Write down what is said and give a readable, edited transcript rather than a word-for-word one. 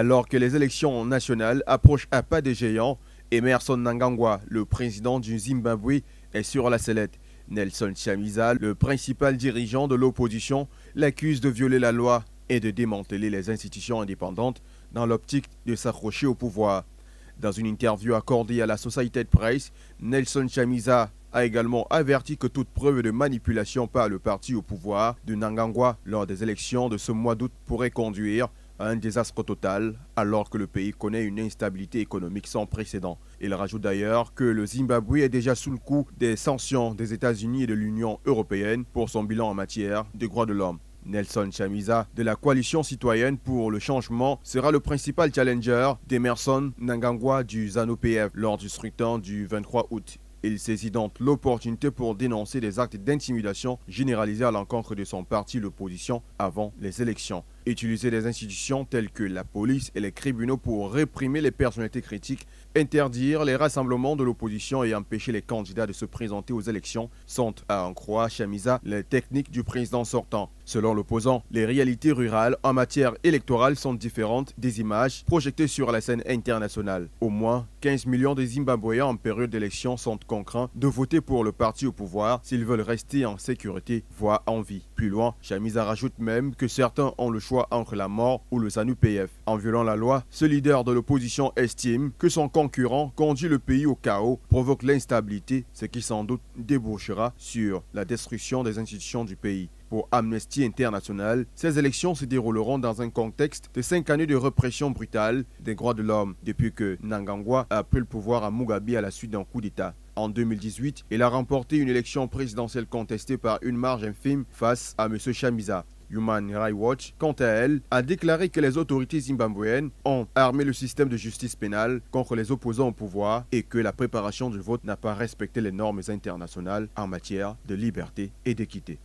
Alors que les élections nationales approchent à pas de géant, Emmerson Mnangagwa, le président du Zimbabwe, est sur la sellette. Nelson Chamisa, le principal dirigeant de l'opposition, l'accuse de violer la loi et de démanteler les institutions indépendantes dans l'optique de s'accrocher au pouvoir. Dans une interview accordée à la Associated Press, Nelson Chamisa a également averti que toute preuve de manipulation par le parti au pouvoir de Mnangagwa lors des élections de ce mois d'août pourrait conduire à un désastre total, alors que le pays connaît une instabilité économique sans précédent. Il rajoute d'ailleurs que le Zimbabwe est déjà sous le coup des sanctions des États-Unis et de l'Union européenne pour son bilan en matière de droits de l'homme. Nelson Chamisa, de la coalition citoyenne pour le changement, sera le principal challenger d'Emmerson Mnangagwa du ZANU-PF lors du scrutin du 23 août. Il saisit donc l'opportunité pour dénoncer des actes d'intimidation généralisés à l'encontre de son parti, l'opposition, avant les élections. Utiliser des institutions telles que la police et les tribunaux pour réprimer les personnalités critiques, interdire les rassemblements de l'opposition et empêcher les candidats de se présenter aux élections sont, à en croire Chamisa, les techniques du président sortant. Selon l'opposant, les réalités rurales en matière électorale sont différentes des images projetées sur la scène internationale. Au moins 15 millions de Zimbabwéens en période d'élection sont contraints de voter pour le parti au pouvoir s'ils veulent rester en sécurité, voire en vie. Plus loin, Chamisa rajoute même que certains ont le choix entre la mort ou le ZANU-PF. En violant la loi, ce leader de l'opposition estime que son concurrent conduit le pays au chaos, provoque l'instabilité, ce qui sans doute débouchera sur la destruction des institutions du pays. Pour Amnesty International, ces élections se dérouleront dans un contexte de 5 années de répression brutale des droits de l'homme depuis que Mnangagwa a pris le pouvoir à Mugabe à la suite d'un coup d'État. En 2018, il a remporté une élection présidentielle contestée par une marge infime face à M. Chamisa. Human Rights Watch, quant à elle, a déclaré que les autorités zimbabwéennes ont armé le système de justice pénale contre les opposants au pouvoir et que la préparation du vote n'a pas respecté les normes internationales en matière de liberté et d'équité.